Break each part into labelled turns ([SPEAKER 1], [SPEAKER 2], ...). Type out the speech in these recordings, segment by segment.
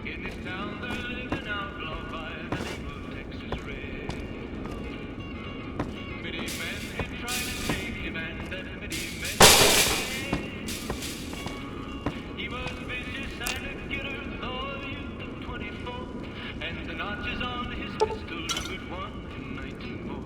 [SPEAKER 1] In this town there lived an outlaw by the name of Texas Red. Many men had tried to take him, and many men he was vicious and a killer, though a youth of 24, and the notches on his pistol numbered 1 in 19 more.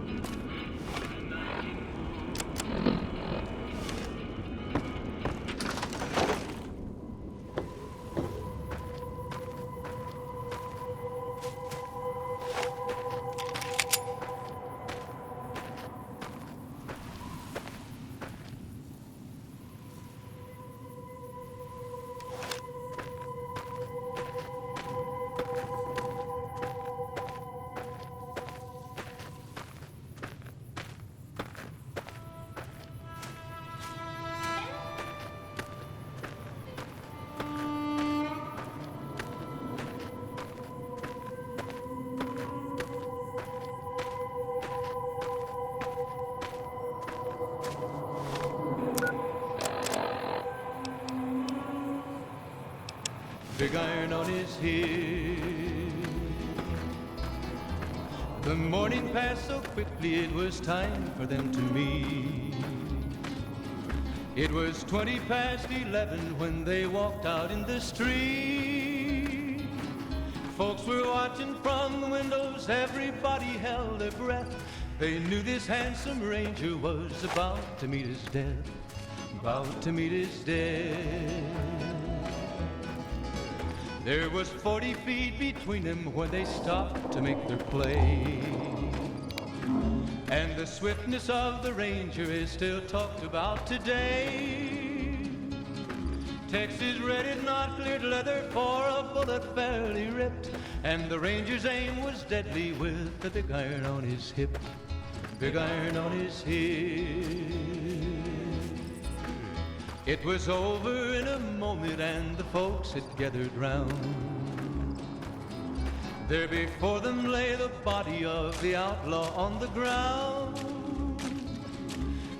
[SPEAKER 1] Big iron on his head. The morning passed so quickly, it was time for them to meet. It was 20 past 11 when they walked out in the street. Folks were watching from the windows, everybody held their breath. They knew this handsome ranger was about to meet his death, about to meet his death. There was 40 feet between them when they stopped to make their play. And the swiftness of the ranger is still talked about today. Texas Red had not cleared leather for a bullet fairly ripped, and the ranger's aim was deadly with the big iron on his hip, big iron on his hip. It was over in a moment and the folks had gathered round. There before them lay the body of the outlaw on the ground.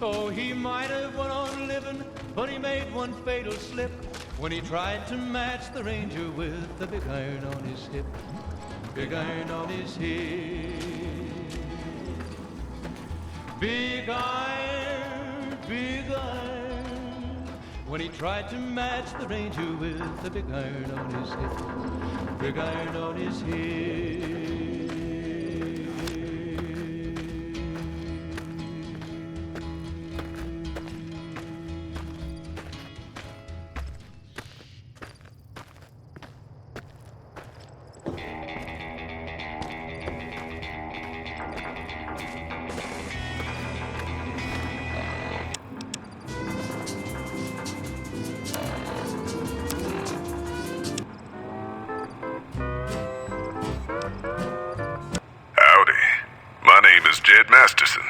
[SPEAKER 1] Oh, he might have went on living, but he made one fatal slip when he tried to match the ranger with the big iron on his hip, big iron on his hip. Big iron, big iron. When he tried to match the ranger with the big iron on his hip, big iron on his hip.
[SPEAKER 2] Masterson,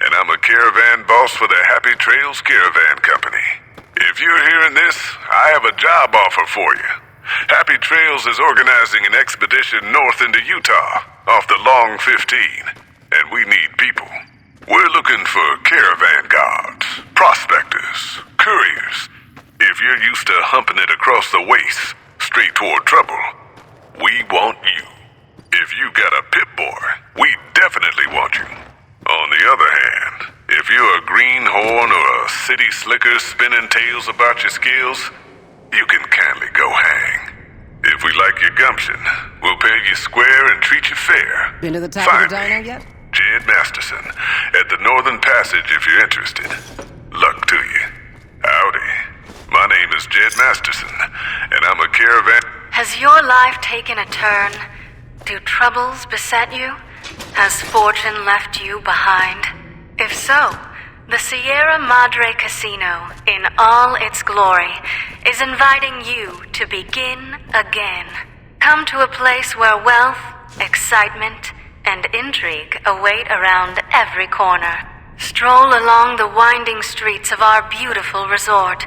[SPEAKER 2] and I'm a caravan boss for the Happy Trails Caravan Company. If you're hearing this, I have a job offer for you. Happy Trails is organizing an expedition north into Utah, off the Long 15, and we need people. We're looking for caravan guards, prospectors, couriers. If you're used to humping it across the waste, straight toward trouble, we want you. If you got a pit boy, we definitely want you. On the other hand, if you're a greenhorn or a city slicker spinning tales about your skills, you can kindly go hang. If we like your gumption, we'll pay you square and treat you fair.
[SPEAKER 3] Been to the top of the diner yet?
[SPEAKER 2] Jed Masterson, at the Northern Passage if you're interested. Luck to you. Howdy. My name is Jed Masterson, and I'm a caravan...
[SPEAKER 4] Has your life taken a turn? Do troubles beset you? Has fortune left you behind? If so, the Sierra Madre Casino, in all its glory, is inviting you to begin again. Come to a place where wealth, excitement, and intrigue await around every corner. Stroll along the winding streets of our beautiful resort.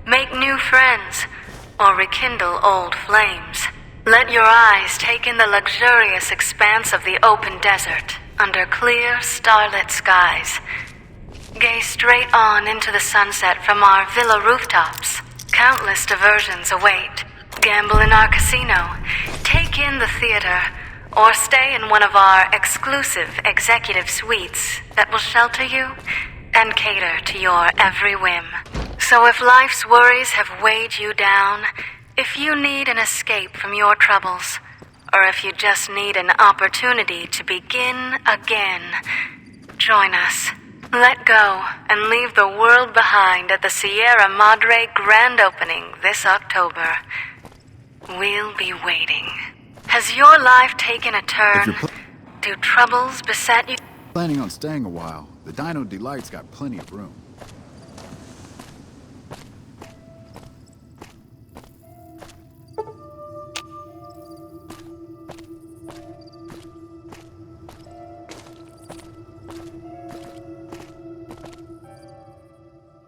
[SPEAKER 4] Make new friends, or rekindle old flames. Let your eyes take in the luxurious expanse of the open desert under clear, starlit skies. Gaze straight on into the sunset from our villa rooftops. countless diversions await. Gamble in our casino, take in the theater, or stay in one of our exclusive executive suites that will shelter you and cater to your every whim. So if life's worries have weighed you down, if you need an escape from your troubles, or if you just need an opportunity to begin again, join us. Let go and leave the world behind at the Sierra Madre grand opening this October. We'll be waiting. Has your life taken a turn? Do troubles beset you?
[SPEAKER 3] Planning on staying a while, the Dino Delight's got plenty of room.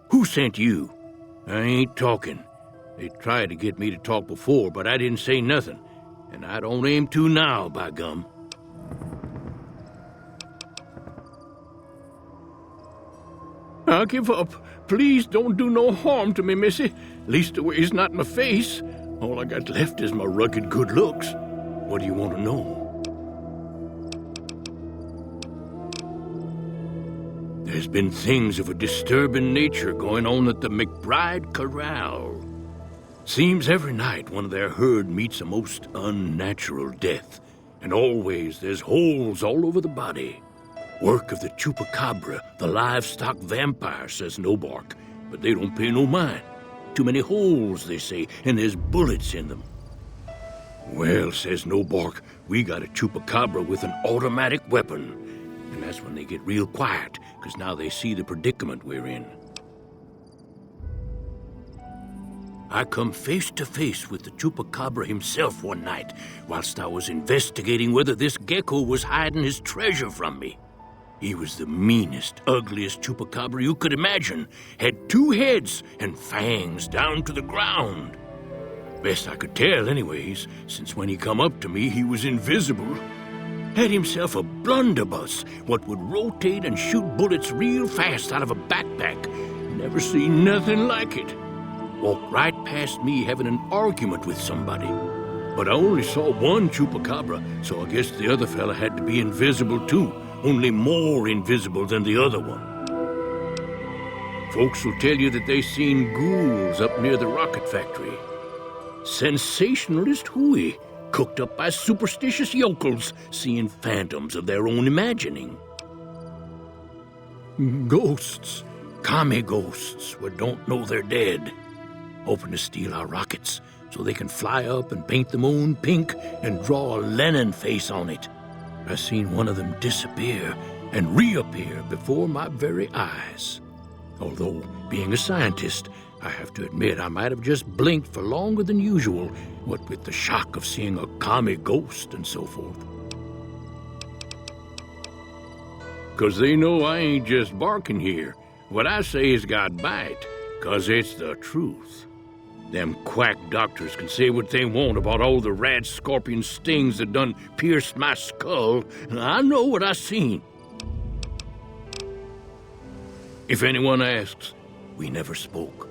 [SPEAKER 5] Who sent you? I ain't talking. They tried to get me to talk before, but I didn't say nothing. And I don't aim to now, by gum. I'll give up. Please don't do no harm to me, missy. Leastways not in my face. All I got left is my rugged good looks. What do you want to know? There's been things of a disturbing nature going on at the McBride Corral. Seems every night one of their herd meets a most unnatural death, and always there's holes all over the body. Work of the chupacabra, the livestock vampire, says Nobark, but they don't pay no mind. Too many holes, they say, and there's bullets in them. Well, says Nobark, we got a chupacabra with an automatic weapon. And that's when they get real quiet, because now they see the predicament we're in. I come face to face with the chupacabra himself one night, whilst I was investigating whether this gecko was hiding his treasure from me. He was the meanest, ugliest chupacabra you could imagine. Had 2 heads and fangs down to the ground. Best I could tell anyways, since when he come up to me, he was invisible. Had himself a blunderbuss, what would rotate and shoot bullets real fast out of a backpack. Never seen nothing like it. Walked right past me having an argument with somebody. But I only saw one chupacabra, so I guess the other fella had to be invisible too, only more invisible than the other one. Folks will tell you that they seen ghouls up near the rocket factory. Sensationalist hooey, cooked up by superstitious yokels, seeing phantoms of their own imagining. Ghosts, commie ghosts, what don't know they're dead. Hoping to steal our rockets so they can fly up and paint them own pink and draw a Lenin face on it. I seen one of them disappear and reappear before my very eyes. Although, being a scientist, I have to admit I might have just blinked for longer than usual, what with the shock of seeing a commie ghost and so forth. 'Cause they know I ain't just barking here. What I say has got bite, 'cause it's the truth. Them quack doctors can say what they want about all the rad scorpion stings that done pierced my skull. I know what I seen. If anyone asks, we never spoke.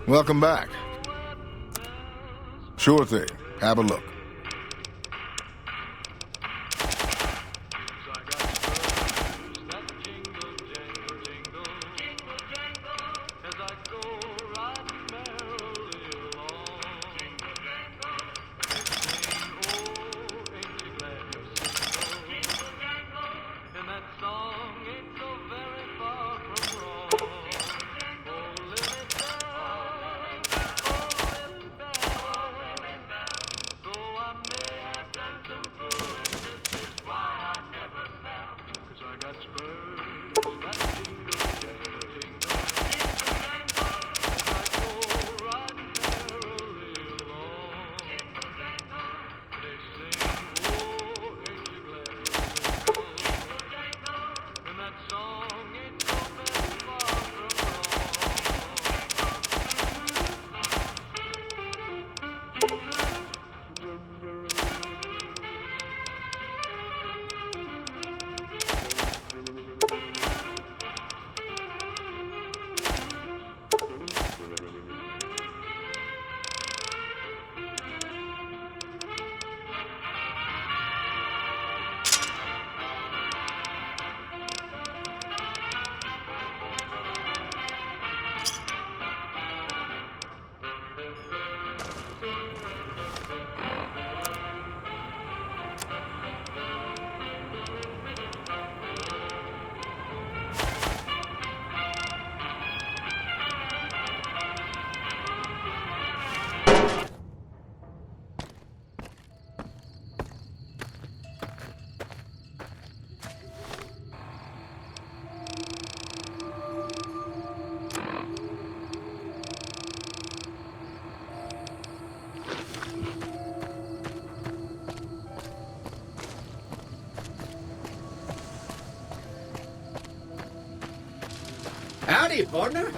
[SPEAKER 6] Welcome back. Sure thing. Have a look.
[SPEAKER 5] Howdy, partner.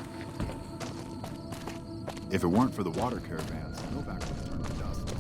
[SPEAKER 3] If it weren't for the water caravans, Novak would have turned to dust.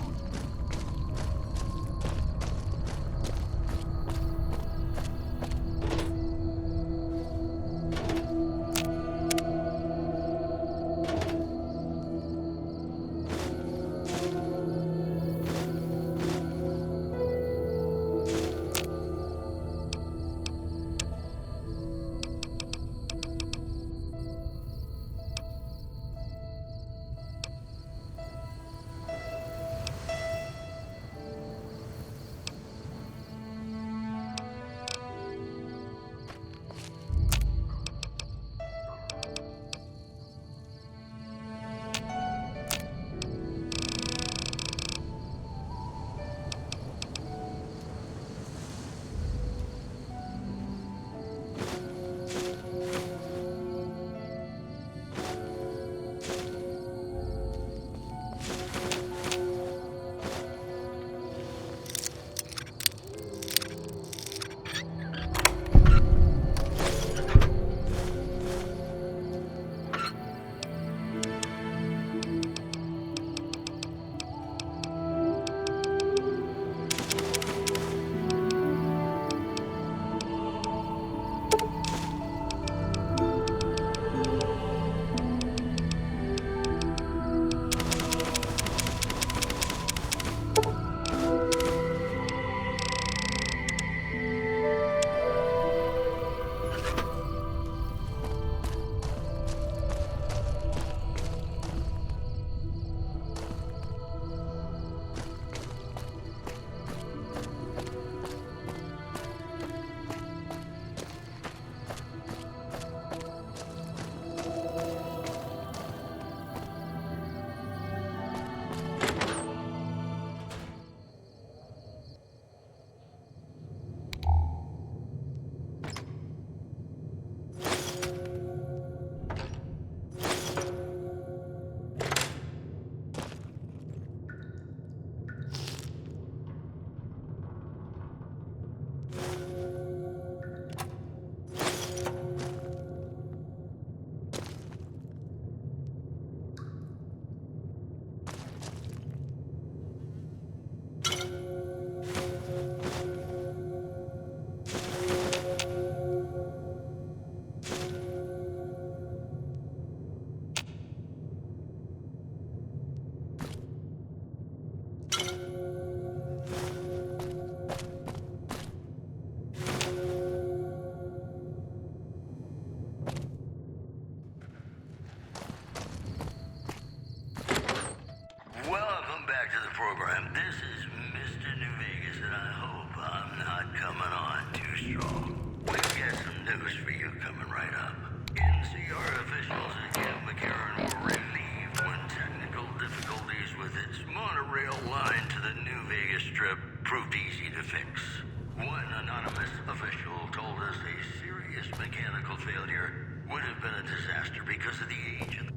[SPEAKER 6] Welcome back to the program. This is Mr. New Vegas, and I hope I'm not coming on too strong. We've got some news for you coming right up. NCR officials at Camp McCarran were relieved when technical difficulties with its monorail line to the New Vegas Strip proved easy to fix. One anonymous official told us a serious mechanical failure would have been a disaster because of the age of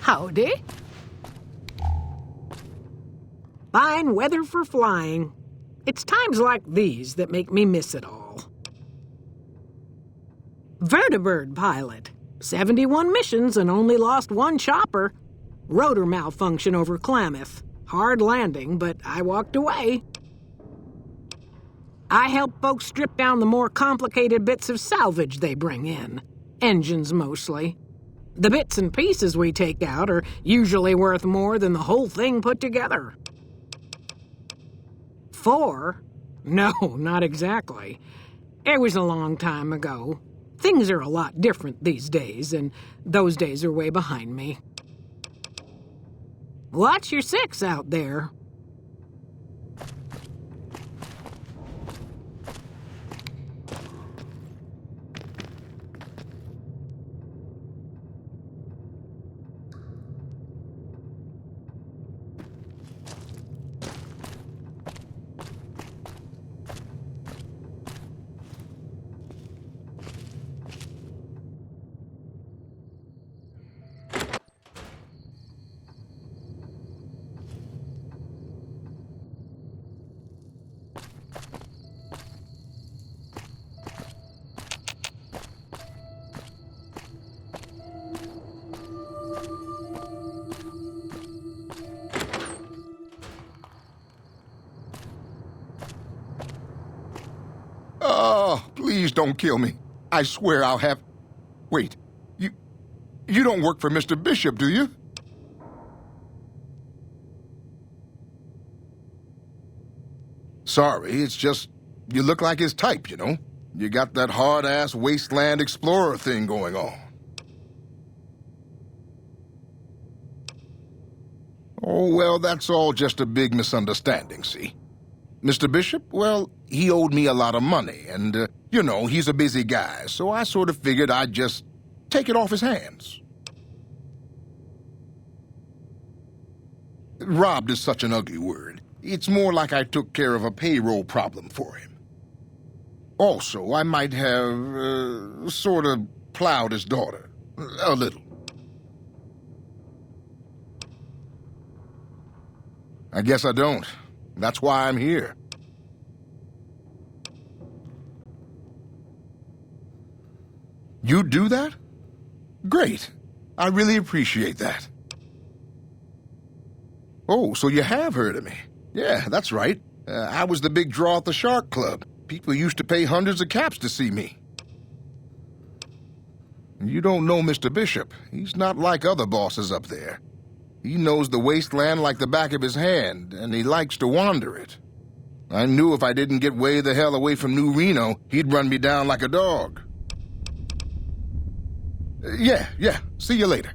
[SPEAKER 7] Howdy. Fine weather for flying. It's times like these that make me miss it all. Vertibird pilot. 71 missions and only lost one chopper. Rotor malfunction over Klamath. Hard landing, but I walked away. I help folks strip down the more complicated bits of salvage they bring in. Engines mostly. The bits and pieces we take out are usually worth more than the whole thing put together. 4? No, not exactly. It was a long time ago. Things are a lot different these days, and those days are way behind me. Watch your 6 out there.
[SPEAKER 8] Oh, please don't kill me. I swear I'll have... Wait, you don't work for Mr. Bishop, do you? Sorry, it's just you look like his type, you know? You got that hard-ass wasteland explorer thing going on. Oh, well, that's all just a big misunderstanding, see? Mr. Bishop, well, he owed me a lot of money, and, you know, he's a busy guy, so I sort of figured I'd just take it off his hands. Robbed is such an ugly word. It's more like I took care of a payroll problem for him. Also, I might have, sort of plowed his daughter. A little. I guess I don't. That's why I'm here. You do that? Great. I really appreciate that. Oh, so you have heard of me. Yeah, that's right. I was the big draw at the Shark Club. People used to pay hundreds of caps to see me. You don't know Mr. Bishop. He's not like other bosses up there. He knows the wasteland like the back of his hand, and he likes to wander it. I knew if I didn't get way the hell away from New Reno, he'd run me down like a dog. Yeah. See you later.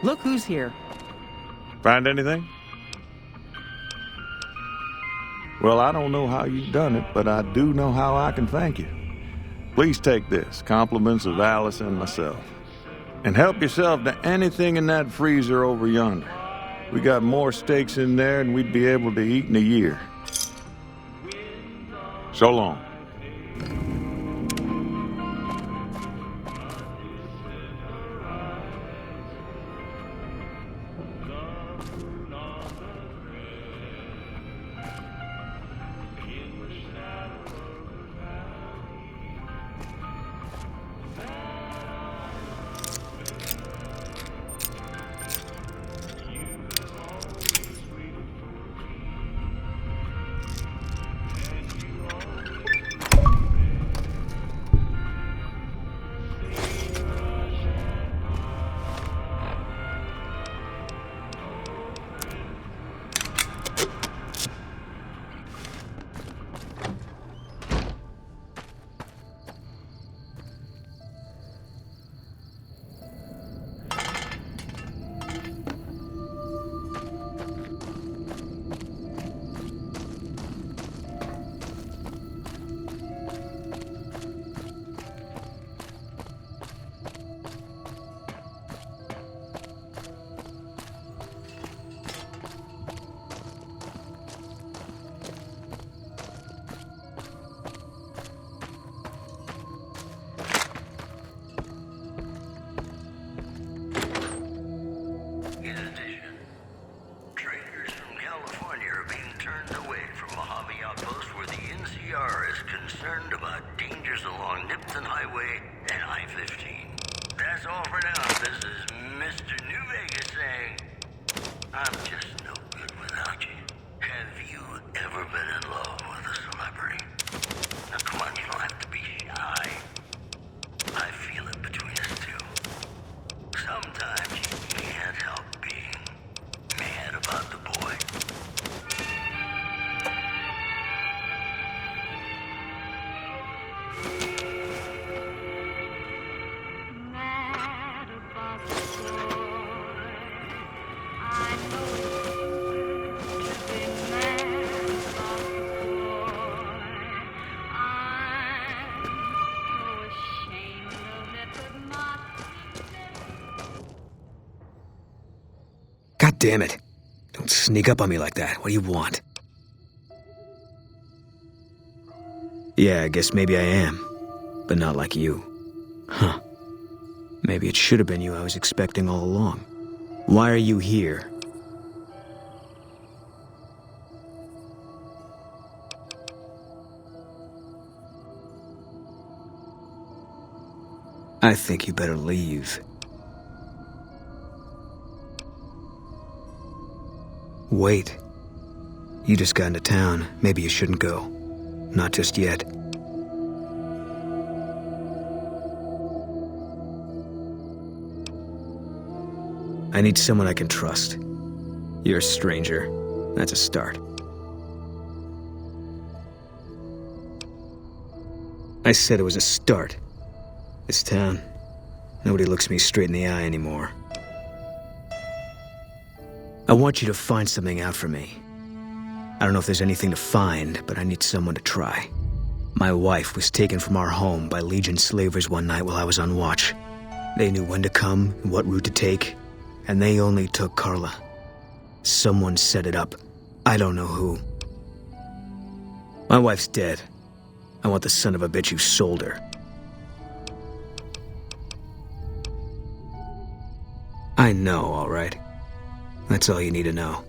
[SPEAKER 9] Look who's here.
[SPEAKER 10] Find anything? Well, I don't know how you've done it, but I do know how I can thank you. Please take this, compliments of Alice and myself. And help yourself to anything in that freezer over yonder. We got more steaks in there than we'd be able to eat in a year. So long.
[SPEAKER 11] God damn it. Don't sneak up on me like that. What do you want? Yeah, I guess maybe I am. But not like you. Huh. Maybe it should have been you I was expecting all along. Why are you here? I think you better leave. Wait. You just got into town. Maybe you shouldn't go. Not just yet. I need someone I can trust. You're a stranger. That's a start. I said it was a start. This town, nobody looks me straight in the eye anymore. I want you to find something out for me. I don't know if there's anything to find, but I need someone to try. My wife was taken from our home by Legion slavers one night while I was on watch. They knew when to come and what route to take, and they only took Carla. Someone set it up. I don't know who. My wife's dead. I want the son of a bitch who sold her. I know, all right. That's all you need to know.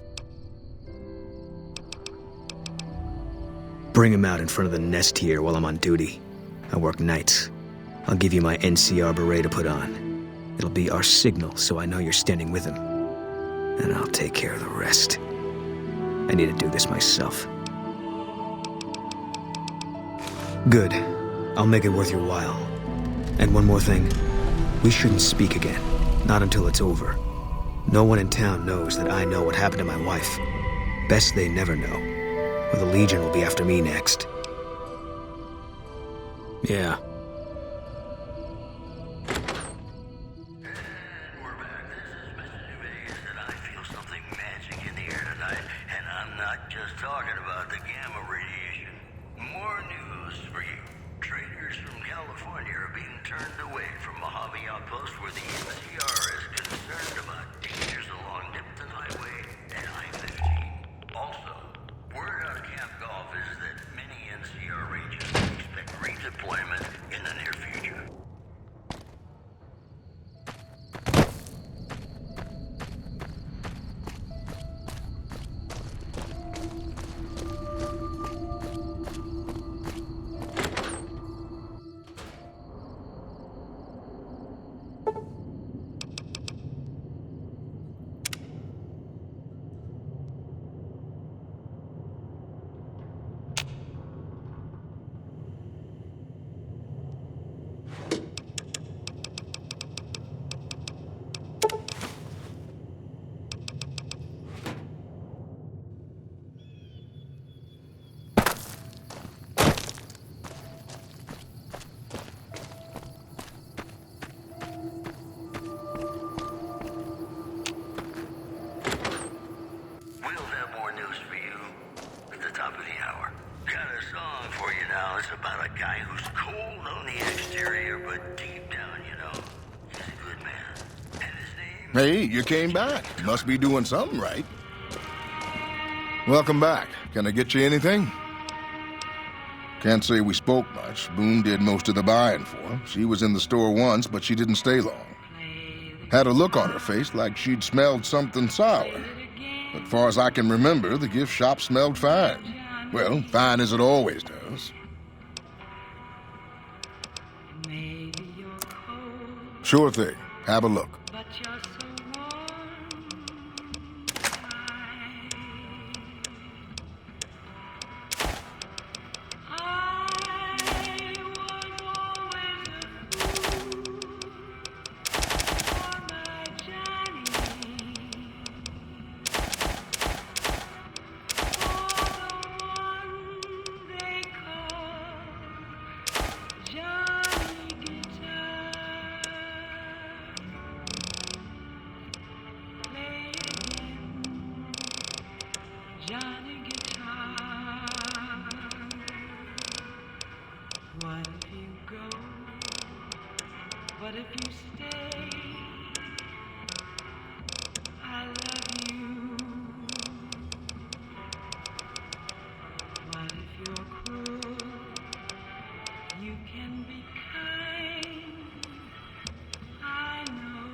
[SPEAKER 11] Bring him out in front of the nest here while I'm on duty. I work nights. I'll give you my NCR beret to put on. It'll be our signal so I know you're standing with him. And I'll take care of the rest. I need to do this myself. Good. I'll make it worth your while. And one more thing. We shouldn't speak again. Not until it's over. No one in town knows that I know what happened to my wife. Best they never know. Or the Legion will be after me next. Yeah.
[SPEAKER 6] And we're back. This is Mr. a guy who's cold on the exterior, but deep down, he's a good man. And his name...
[SPEAKER 8] Hey, you came back. Must be doing something right. Welcome back. Can I get you anything? Can't say we spoke much. Boone did most of the buying for her. She was in the store once, but she didn't stay long. Had a look on her face like she'd smelled something sour. But far as I can remember, the gift shop smelled fine. Well, fine as it always does. Sure thing. Have a look.
[SPEAKER 9] Johnny Guitar, what if you go? What if you stay? I love you. What if you're cruel? You can be kind. I know.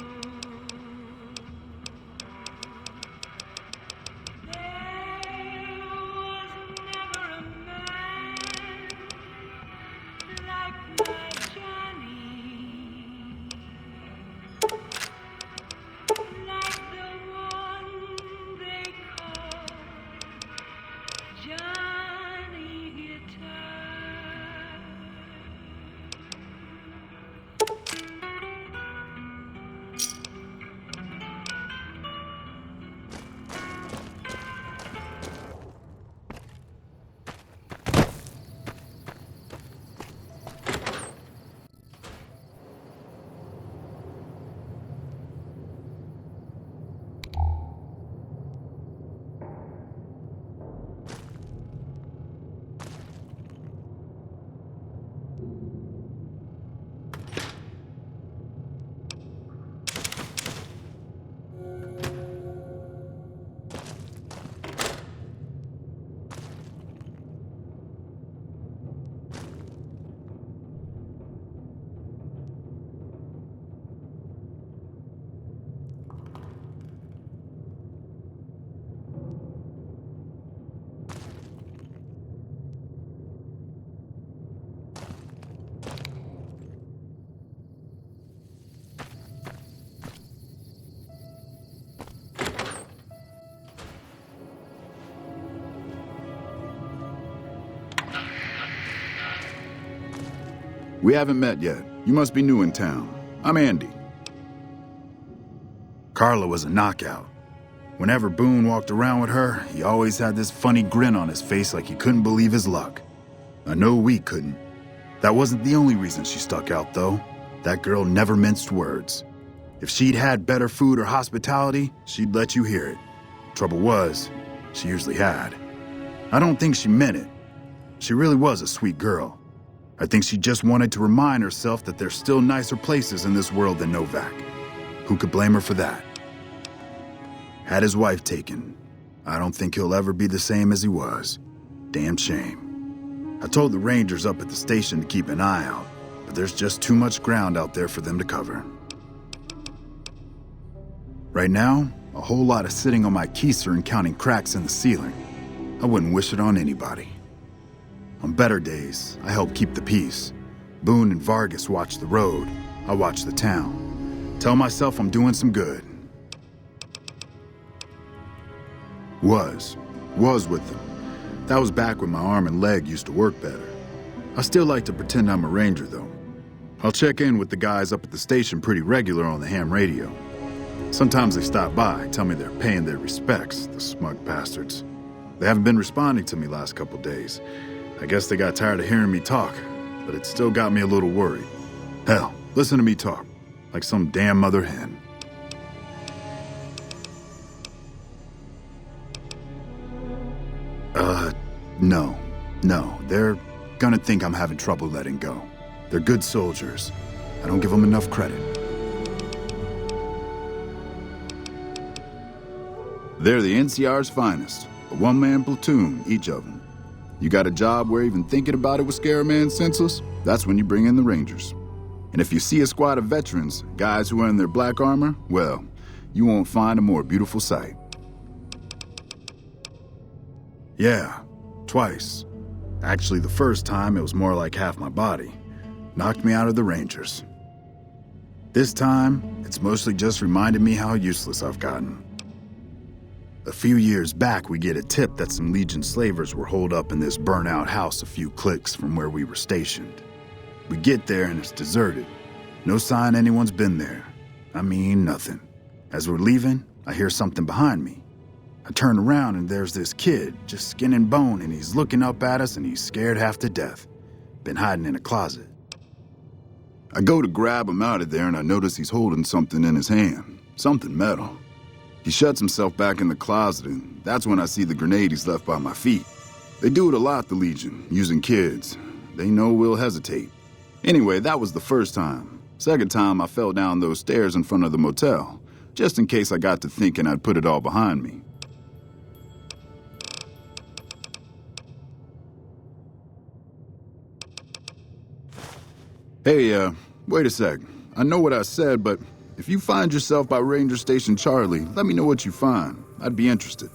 [SPEAKER 3] We haven't met yet. You must be new in town. I'm Andy. Carla was a knockout. Whenever Boone walked around with her, he always had this funny grin on his face like he couldn't believe his luck. I know we couldn't. That wasn't the only reason she stuck out, though. That girl never minced words. If she'd had better food or hospitality, she'd let you hear it. Trouble was, she usually had. I don't think she meant it. She really was a sweet girl. I think she just wanted to remind herself that there's still nicer places in this world than Novak. Who could blame her for that? Had his wife taken. I don't think he'll ever be the same as he was. Damn shame. I told the rangers up at the station to keep an eye out, but there's just too much ground out there for them to cover. Right now, a whole lot of sitting on my keister and counting cracks in the ceiling. I wouldn't wish it on anybody. On better days, I help keep the peace. Boone and Vargas watch the road. I watch the town. Tell myself I'm doing some good. Was with them. That was back when my arm and leg used to work better. I still like to pretend I'm a ranger, though. I'll check in with the guys up at the station pretty regular on the ham radio. Sometimes they stop by, tell me they're paying their respects, the smug bastards. They haven't been responding to me last couple days. I guess they got tired of hearing me talk, but it still got me a little worried. Hell, listen to me talk, like some damn mother hen. No, they're gonna think I'm having trouble letting go. They're good soldiers. I don't give them enough credit. They're the NCR's finest. A one-man platoon, each of them. You got a job where even thinking about it would scare a man senseless? That's when you bring in the Rangers. And if you see a squad of veterans, guys who are in their black armor, well, you won't find a more beautiful sight. Yeah, twice. Actually, the first time it was more like half my body. Knocked me out of the Rangers. This time, it's mostly just reminded me how useless I've gotten. A few years back, we get a tip that some Legion slavers were holed up in this burnt-out house a few clicks from where we were stationed. We get there and it's deserted. No sign anyone's been there. I mean, nothing. As we're leaving, I hear something behind me. I turn around and there's this kid, just skin and bone, and he's looking up at us and he's scared half to death. Been hiding in a closet. I go to grab him out of there and I notice he's holding something in his hand. Something metal. He shuts himself back in the closet, and that's when I see the grenade he's left by my feet. They do it a lot, the Legion, using kids. They know we'll hesitate. Anyway, that was the first time. Second time, I fell down those stairs in front of the motel, just in case I got to thinking I'd put it all behind me. Hey, wait a sec. I know what I said, but if you find yourself by Ranger Station Charlie, let me know what you find. I'd be interested.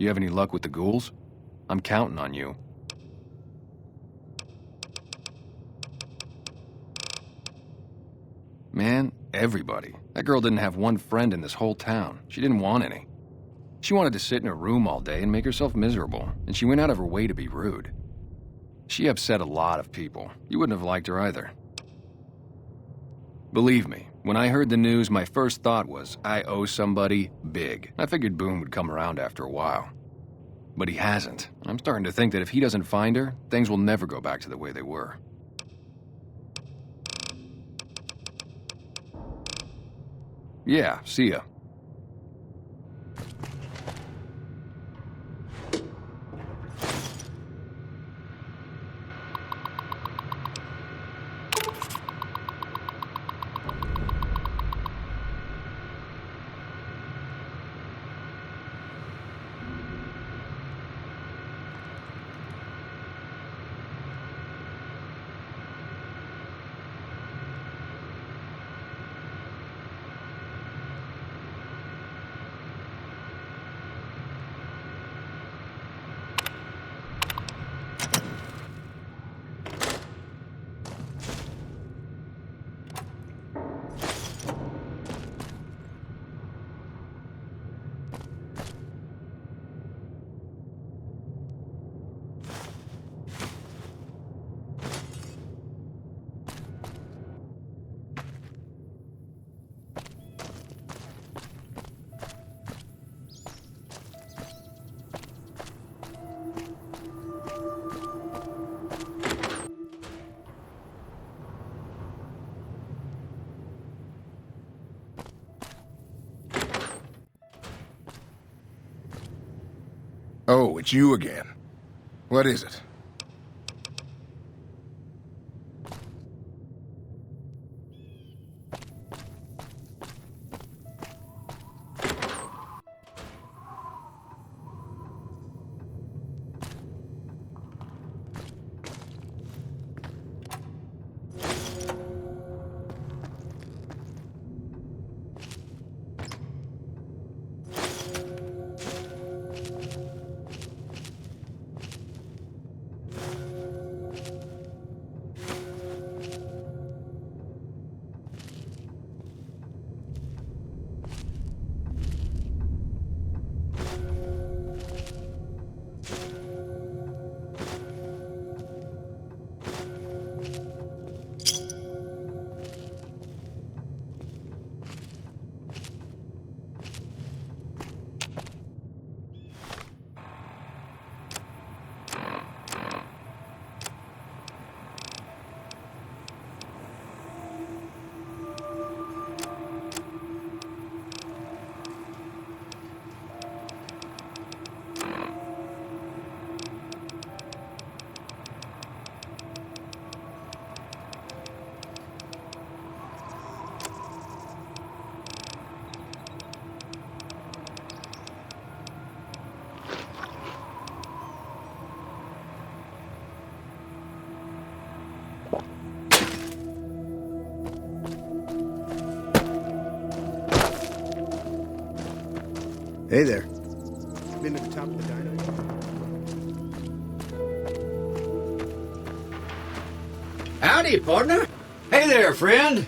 [SPEAKER 12] You have any luck with the ghouls? I'm counting on you. Man, everybody. That girl didn't have one friend in this whole town. She didn't want any. She wanted to sit in her room all day and make herself miserable, and she went out of her way to be rude. She upset a lot of people. You wouldn't have liked her either. Believe me, when I heard the news, my first thought was, I owe somebody big. I figured Boone would come around after a while. But he hasn't. I'm starting to think that if he doesn't find her, things will never go back to the way they were. Yeah, see ya.
[SPEAKER 8] Oh, it's you again. What is it?
[SPEAKER 13] Hey there. Been to the top of the dino?
[SPEAKER 14] Howdy, partner. Hey there, friend.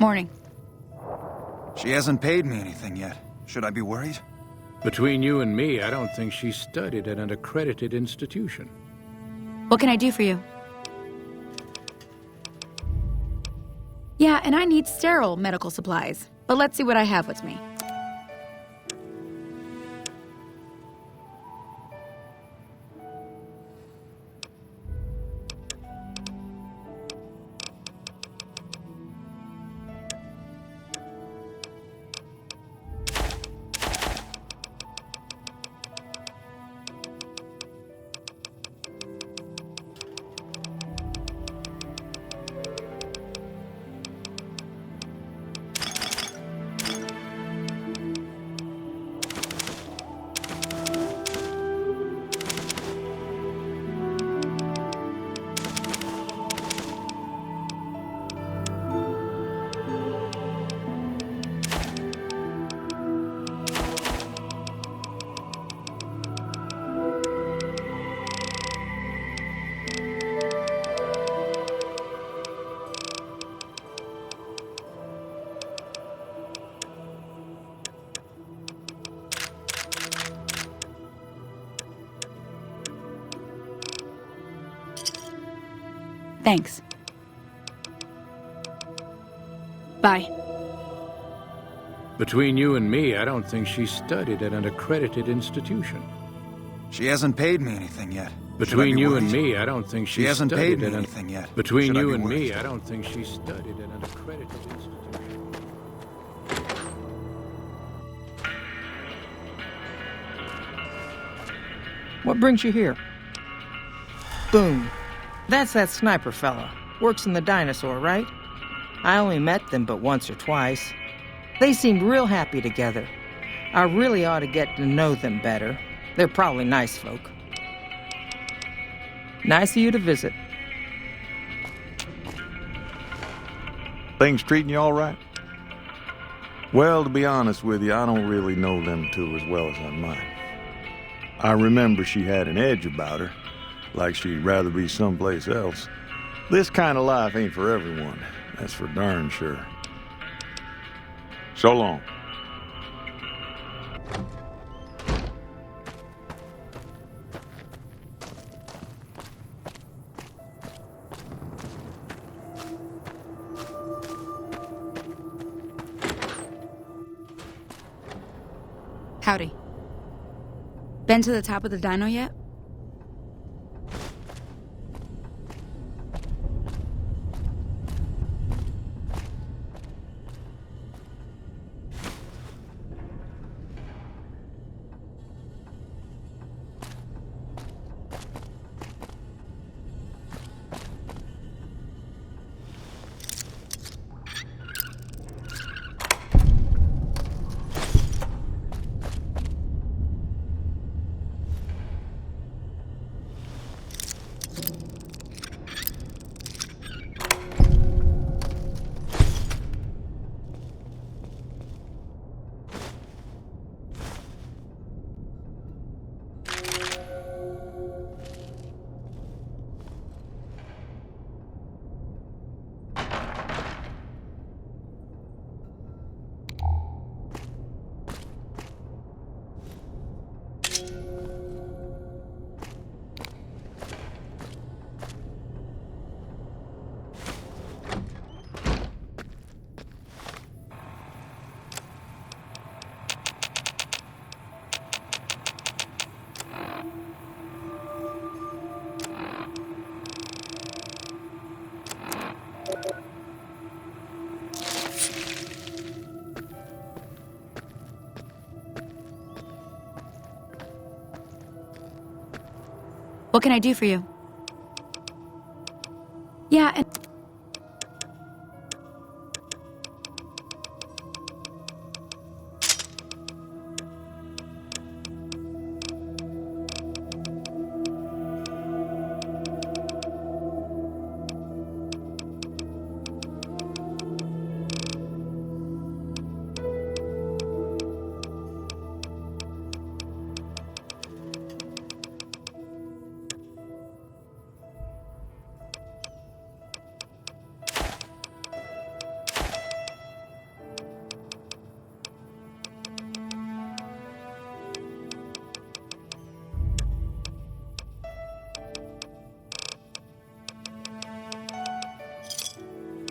[SPEAKER 15] Morning.
[SPEAKER 16] She hasn't paid me anything yet. Should I be worried?
[SPEAKER 5] Between you and me, I don't think she studied at an accredited institution.
[SPEAKER 15] What can I do for you? Yeah, and I need sterile medical supplies. But let's see what I have with me. Thanks. Bye.
[SPEAKER 5] Between you and me, I don't think she studied at an accredited institution.
[SPEAKER 16] She hasn't paid me anything yet.
[SPEAKER 5] Between you and me, I don't think she
[SPEAKER 16] hasn't
[SPEAKER 5] studied
[SPEAKER 16] paid me
[SPEAKER 5] at an...
[SPEAKER 16] anything yet.
[SPEAKER 5] Between
[SPEAKER 16] Should I
[SPEAKER 5] you
[SPEAKER 16] be
[SPEAKER 5] and me,
[SPEAKER 16] worried?
[SPEAKER 5] I don't think she studied at an accredited institution.
[SPEAKER 17] What brings you here? Boom. That's that sniper fella. Works in the dinosaur, right? I only met them but once or twice. They seemed real happy together. I really ought to get to know them better. They're probably nice folk. Nice of you to visit.
[SPEAKER 10] Things treating you all right? Well, to be honest with you, I don't really know them two as well as I might. I remember she had an edge about her, like she'd rather be someplace else. This kind of life ain't for everyone, that's for darn sure. So long.
[SPEAKER 15] Howdy. Been to the top of the dino yet? What can I do for you? Yeah, and...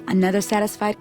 [SPEAKER 15] Another satisfied...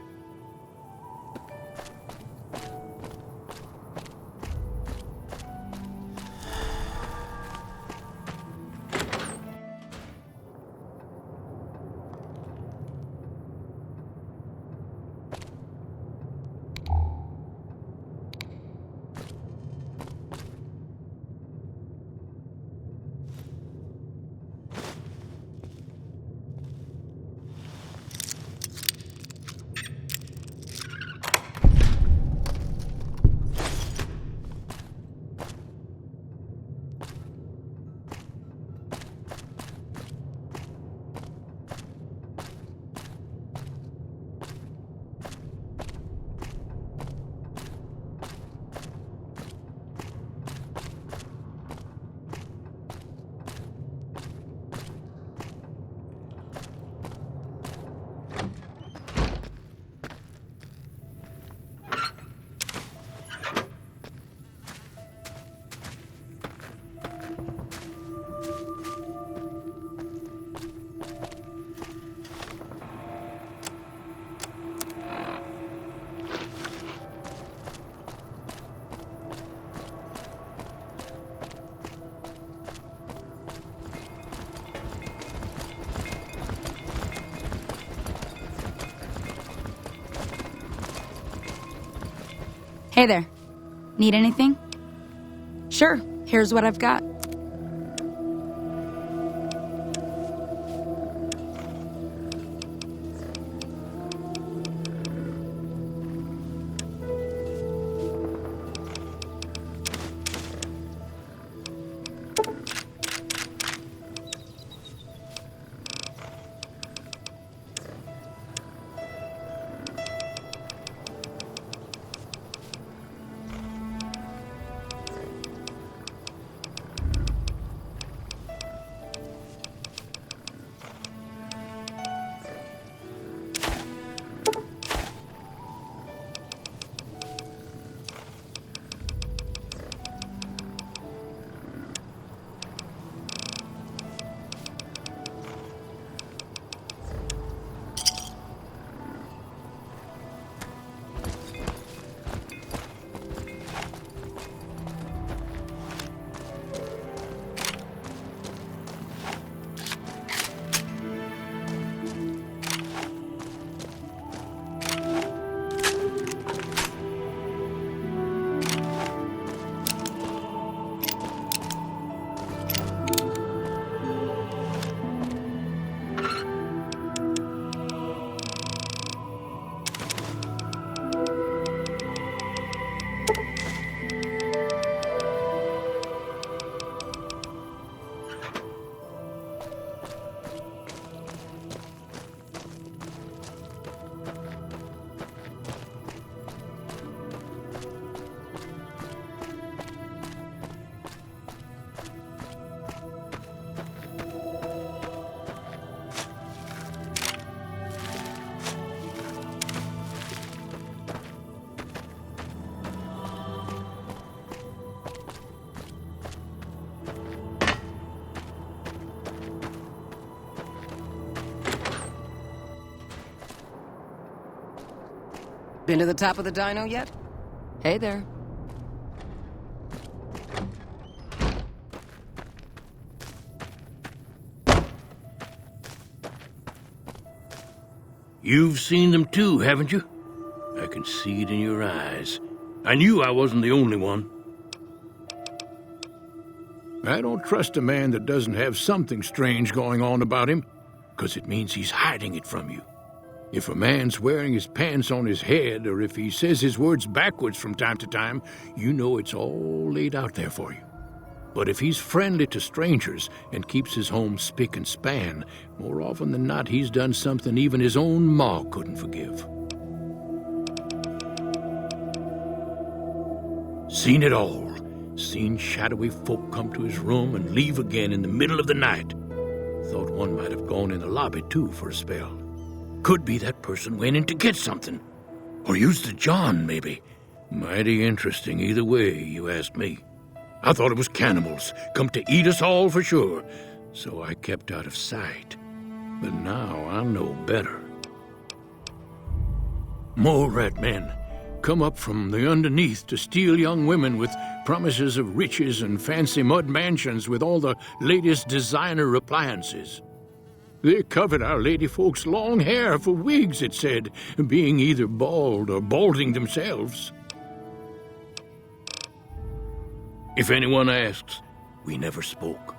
[SPEAKER 15] Hey there. Need anything? Sure, here's what I've got.
[SPEAKER 18] Been to the top of the dino yet? Hey there.
[SPEAKER 5] You've seen them too, haven't you? I can see it in your eyes. I knew I wasn't the only one.
[SPEAKER 19] I don't trust a man that doesn't have something strange going on about him, 'cause it means he's hiding it from you. If a man's wearing his pants on his head, or if he says his words backwards from time to time, you know it's all laid out there for you. But if he's friendly to strangers and keeps his home spick and span, more often than not he's done something even his own ma couldn't forgive. Seen it all. Seen shadowy folk come to his room and leave again in the middle of the night. Thought one might have gone in the lobby too for a spell. Could be that person went in to get something. Or used the John, maybe. Mighty interesting either way, you asked me. I thought it was cannibals, come to eat us all for sure. So I kept out of sight. But now I know better. Mole rat men come up from the underneath to steal young women with promises of riches and fancy mud mansions with all the latest designer appliances. They covered our lady folks' long hair for wigs, it said, being either bald or balding themselves. If anyone asks, we never spoke.